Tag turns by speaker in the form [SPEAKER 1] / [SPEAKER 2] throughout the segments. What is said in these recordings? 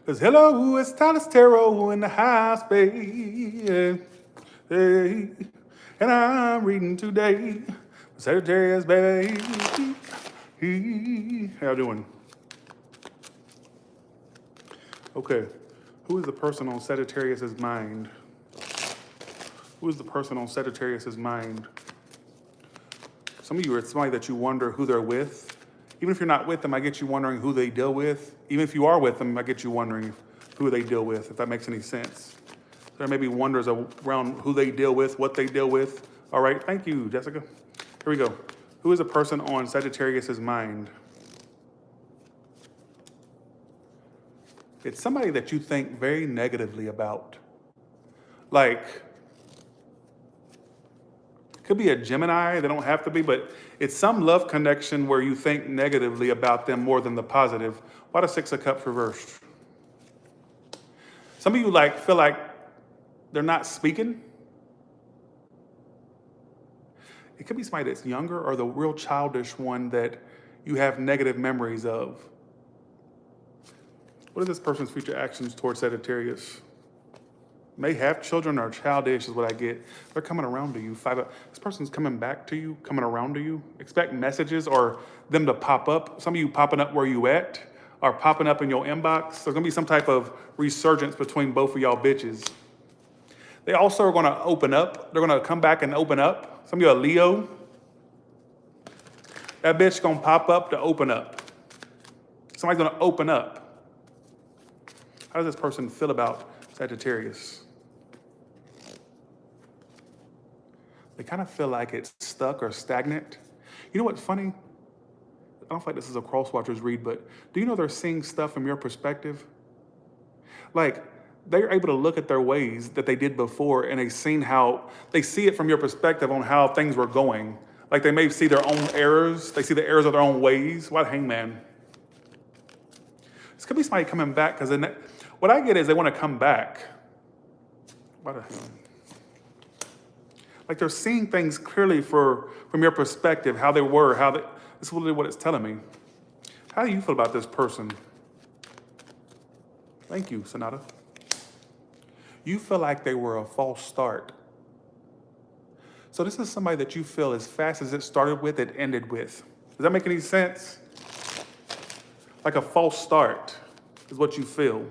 [SPEAKER 1] Cause hello, it's Tyler Tarot in the house, baby. Hey, and I'm reading today. Sagittarius, baby. How you doing? Okay. Who is the person on Sagittarius's mind? Who is the person on Sagittarius's mind? Some of you are somebody that you wonder who they're with. Even if you're not with them, I get you wondering who they deal with. Even if you are with them, I get you wondering who they deal with, if that makes any sense. There may be wonders around who they deal with, what they deal with. All right, thank you, Jessica. Here we go. Who is a person on Sagittarius's mind? It's somebody that you think very negatively about. Like, could be a Gemini, they don't have to be, but it's some love connection where you think negatively about them more than the positive. Why the Six of Cups reversed? Some of you feel like they're not speaking. It could be somebody that's younger or the real childish one that you have negative memories of. What are this person's future actions towards Sagittarius? May have children or childish is what I get. They're coming around to you. This person's coming back to you, coming around to you. Expect messages or them to pop up. Some of you popping up where you at or popping up in your inbox. There's gonna be some type of resurgence between both of y'all bitches. They also are gonna open up. They're gonna come back and open up. Some of you are Leo. That bitch gonna pop up to open up. Somebody's gonna open up. How does this person feel about Sagittarius? They kind of feel like it's stuck or stagnant. You know what's funny? I don't feel like this is a crosswatcher's read, but do you know they're seeing stuff from your perspective? Like, they're able to look at their ways that they did before and they see it from your perspective on how things were going. Like they may see their own errors. They see the errors of their own ways. What hangman? This could be somebody coming back because what I get is they want to come back. What the hell? Like they're seeing things clearly from your perspective, how they were, this is really what it's telling me. How do you feel about this person? Thank you, Sonata. You feel like they were a false start. So this is somebody that you feel as fast as it started with, it ended with. Does that make any sense? Like a false start is what you feel.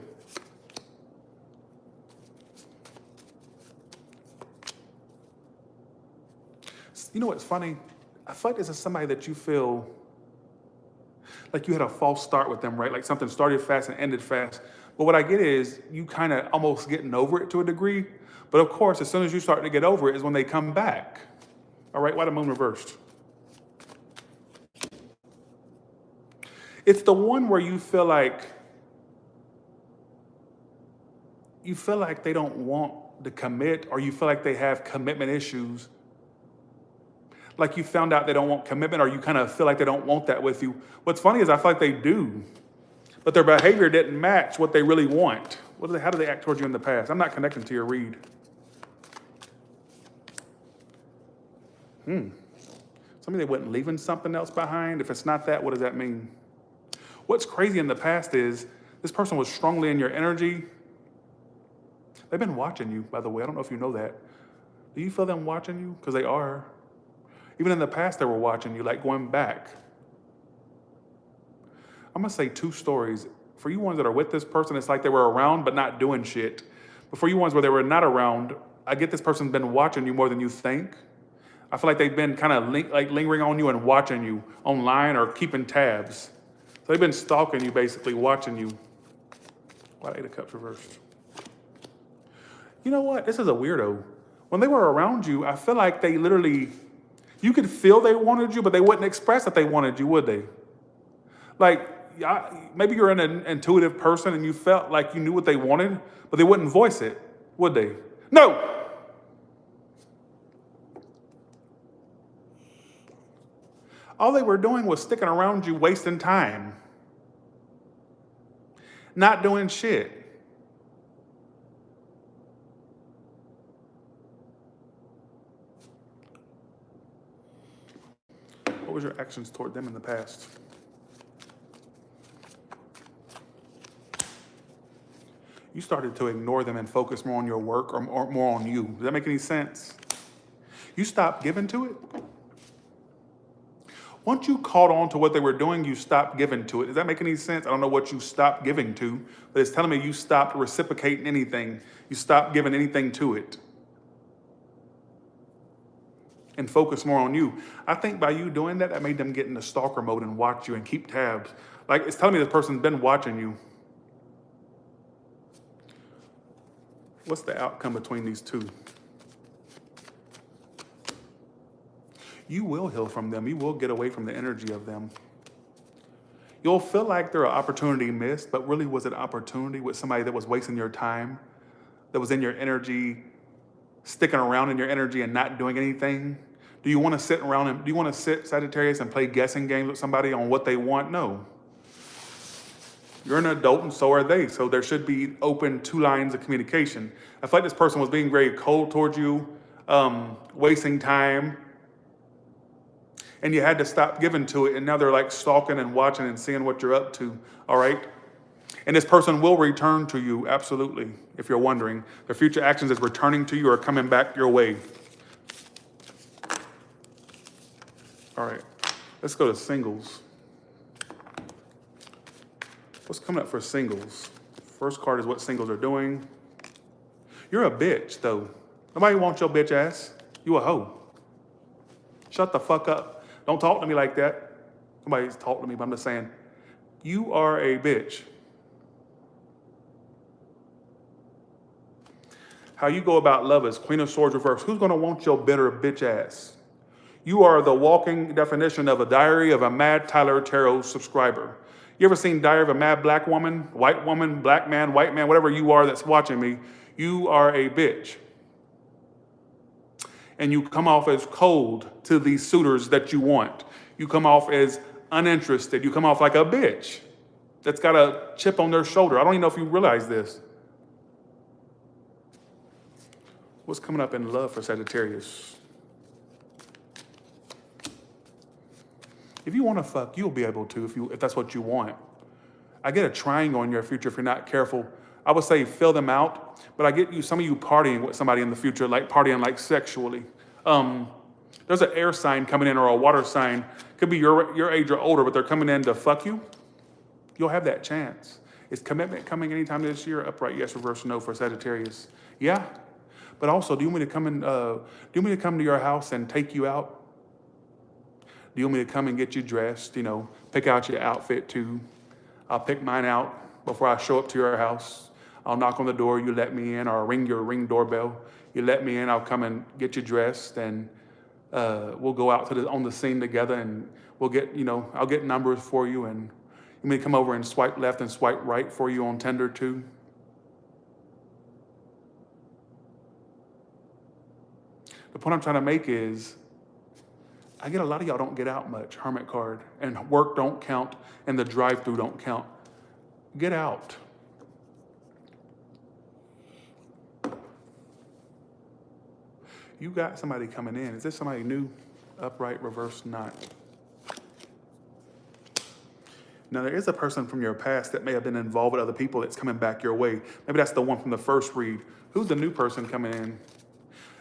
[SPEAKER 1] You know what's funny? I feel like this is somebody that you feel like you had a false start with them, right? Like something started fast and ended fast. But what I get is you kind of almost getting over it to a degree. But of course, as soon as you start to get over it is when they come back. All right, why the moon reversed? It's the one where you feel like they don't want to commit, or you feel like they have commitment issues. Like you found out they don't want commitment, or you kind of feel like they don't want that with you. What's funny is I feel like they do, but their behavior didn't match what they really want. How do they act towards you in the past? I'm not connecting to your read. Somebody they wasn't leaving something else behind. If it's not that, what does that mean? What's crazy in the past is this person was strongly in your energy. They've been watching you, by the way. I don't know if you know that. Do you feel them watching you? Because they are. Even in the past, they were watching you, like going back. I'm gonna say two stories. For you ones that are with this person, it's like they were around but not doing shit. But for you ones where they were not around, I get this person's been watching you more than you think. I feel like they've been kind of lingering on you and watching you online or keeping tabs. So they've been stalking you, basically watching you. Why Eight of Cups reversed? You know what? This is a weirdo. When they were around you, I feel like they literally, you could feel they wanted you, but they wouldn't express that they wanted you, would they? Like, maybe you're an intuitive person and you felt like you knew what they wanted, but they wouldn't voice it, would they? No! All they were doing was sticking around you, wasting time. Not doing shit. What was your actions toward them in the past? You started to ignore them and focus more on your work or more on you. Does that make any sense? You stopped giving to it. Once you caught on to what they were doing, you stopped giving to it. Does that make any sense? I don't know what you stopped giving to, but it's telling me you stopped reciprocating anything. You stopped giving anything to it. And focus more on you. I think by you doing that, that made them get into stalker mode and watch you and keep tabs. Like, it's telling me this person's been watching you. What's the outcome between these two? You will heal from them. You will get away from the energy of them. You'll feel like they're an opportunity missed, but really was it an opportunity with somebody that was wasting your time, that was in your energy, sticking around in your energy and not doing anything? Do you want to sit around and do you want to sit, Sagittarius, and play guessing games with somebody on what they want? No. You're an adult and so are they. So there should be open two lines of communication. I feel like this person was being very cold towards you, wasting time, and you had to stop giving to it. And now they're like stalking and watching and seeing what you're up to. All right. And this person will return to you. Absolutely. If you're wondering, their future actions is returning to you or coming back your way. All right. Let's go to singles. What's coming up for singles? First card is what singles are doing. You're a bitch, though. Nobody wants your bitch ass. You a hoe. Shut the fuck up. Don't talk to me like that. Nobody's talking to me, but I'm just saying, you are a bitch. How you go about love is Queen of Swords reversed. Who's gonna want your bitter bitch ass? You are the walking definition of a Diary of a Mad Tyler Tarot subscriber. You ever seen Diary of a Mad Black Woman, black man, white man, whatever you are that's watching me? You are a bitch. And you come off as cold to these suitors that you want. You come off as uninterested. You come off like a bitch that's got a chip on their shoulder. I don't even know if you realize this. What's coming up in love for Sagittarius? If you want to fuck, you'll be able to if that's what you want. I get a triangle in your future if you're not careful. I would say fill them out, but I get some of you partying with somebody in the future, like partying like sexually. There's an air sign coming in or a water sign. Could be your age or older, but they're coming in to fuck you. You'll have that chance. Is commitment coming anytime this year? Upright yes, reverse no for Sagittarius. Yeah, but also, do you want me to come to your house and take you out? Do you want me to come and get you dressed? You know, pick out your outfit too. I'll pick mine out before I show up to your house. I'll knock on the door, you let me in, or ring your ring doorbell. You let me in, I'll come and get you dressed, and we'll go out on the scene together, and we'll get, I'll get numbers for you, and you may come over and swipe left and swipe right for you on Tinder too. The point I'm trying to make is, I get a lot of y'all don't get out much, Hermit card, and work don't count, and the drive-through don't count. Get out. You got somebody coming in. Is this somebody new? Upright, reverse, not. Now, there is a person from your past that may have been involved with other people that's coming back your way. Maybe that's the one from the first read. Who's the new person coming in?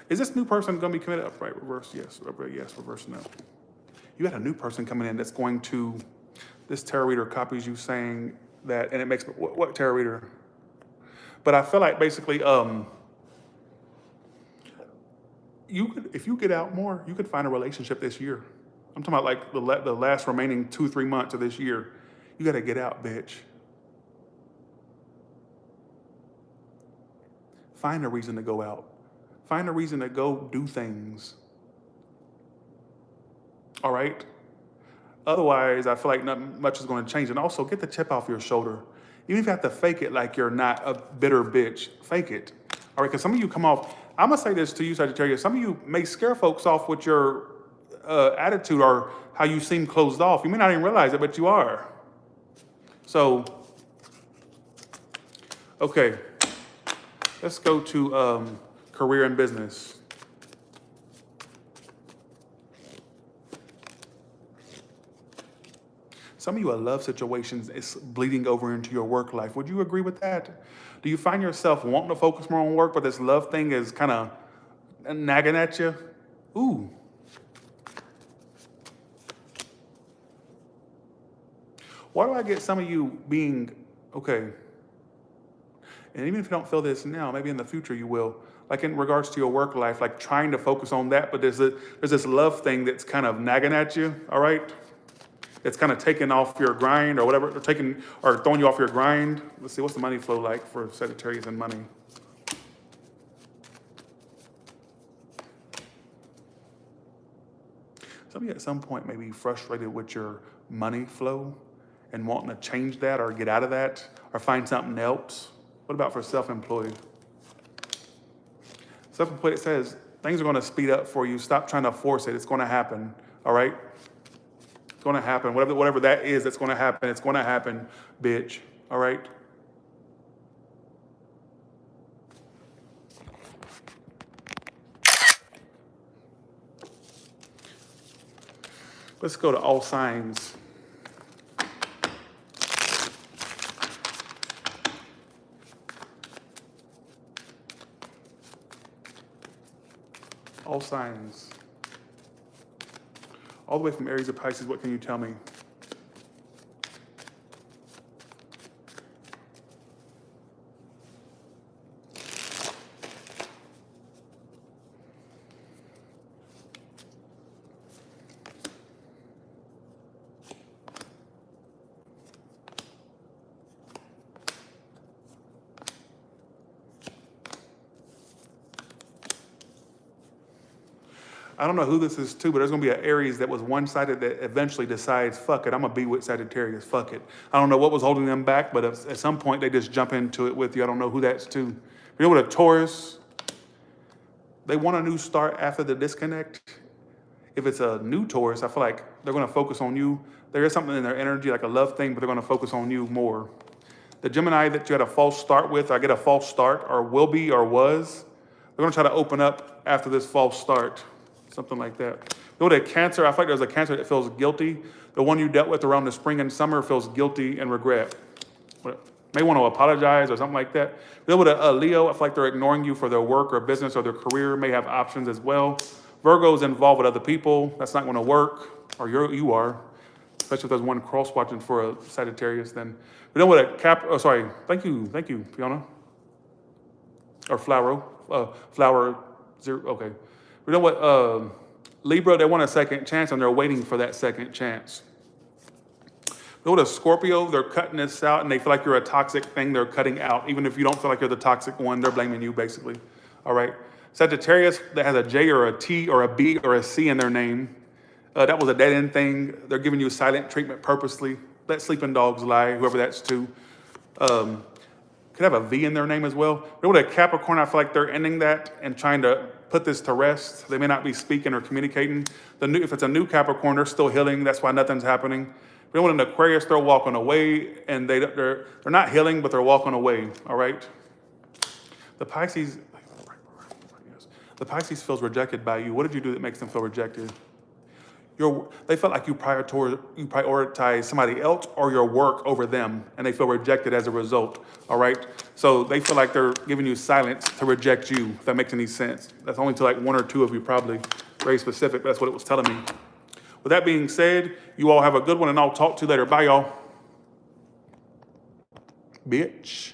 [SPEAKER 1] Is this new person going to be committed? Upright, reverse, yes. Upright, yes, reverse, no. You got a new person coming in that's going to, this tarot reader copies you saying that, and it makes me, what tarot reader? But I feel like basically, if you get out more, you could find a relationship this year. I'm talking about like the last remaining 2-3 months of this year. You got to get out, bitch. Find a reason to go out. Find a reason to go do things. All right? Otherwise, I feel like not much is going to change. And also, get the chip off your shoulder. Even if you have to fake it like you're not a bitter bitch, fake it. All right? Because some of you come off, I'm going to say this to you, Sagittarius. Some of you may scare folks off with your attitude or how you seem closed off. You may not even realize it, but you are. So, okay. Let's go to career and business. Some of you, a love situations is bleeding over into your work life. Would you agree with that? Do you find yourself wanting to focus more on work, but this love thing is kind of nagging at you? Ooh. Why do I get some of you being, okay, and even if you don't feel this now, maybe in the future you will, like in regards to your work life, like trying to focus on that, but there's this love thing that's kind of nagging at you, all right? It's kind of taking off your grind or whatever, or throwing you off your grind. Let's see, what's the money flow like for Sagittarius and money? Some of you at some point may be frustrated with your money flow and wanting to change that or get out of that or find something else. What about for self-employed? Self-employed, it says things are going to speed up for you. Stop trying to force it. It's going to happen, all right? It's going to happen. Whatever that is, that's going to happen. It's going to happen, bitch, all right? Let's go to all signs. All signs. All the way from Aries to Pisces, what can you tell me? I don't know who this is to, but there's going to be an Aries that was one-sided that eventually decides, fuck it, I'm going to be with Sagittarius, fuck it. I don't know what was holding them back, but at some point they just jump into it with you. I don't know who that's to. You know what, a Taurus, they want a new start after the disconnect. If it's a new Taurus, I feel like they're going to focus on you. There is something in their energy, like a love thing, but they're going to focus on you more. The Gemini that you had a false start with, I get a false start, or will be, or was, they're going to try to open up after this false start. Something like that. You know, the Cancer, I feel like there's a Cancer that feels guilty. The one you dealt with around the spring and summer feels guilty and regret. May want to apologize or something like that. You know, with a Leo, I feel like they're ignoring you for their work or business or their career, may have options as well. Virgo's involved with other people. That's not going to work, or you are. Especially if there's one cross watching for a Sagittarius, then. You know what, thank you, Fiona. Or Flower Zero, okay. You know what, Libra, they want a second chance and they're waiting for that second chance. You know what, a Scorpio, they're cutting this out and they feel like you're a toxic thing they're cutting out. Even if you don't feel like you're the toxic one, they're blaming you basically, all right? Sagittarius, that has a J or a T or a B or a C in their name. That was a dead end thing. They're giving you silent treatment purposely. Let sleeping dogs lie, whoever that's to. Could have a V in their name as well. You know what, a Capricorn, I feel like they're ending that and trying to put this to rest. They may not be speaking or communicating. If it's a new Capricorn, they're still healing. That's why nothing's happening. You know what, an Aquarius, they're walking away and they're not healing, but they're walking away, all right? The Pisces feels rejected by you. What did you do that makes them feel rejected? They felt like you prioritize somebody else or your work over them, and they feel rejected as a result, all right? So they feel like they're giving you silence to reject you, if that makes any sense. That's only to like one or two of you probably, very specific, but that's what it was telling me. With that being said, you all have a good one, and I'll talk to you later. Bye, y'all. Bitch.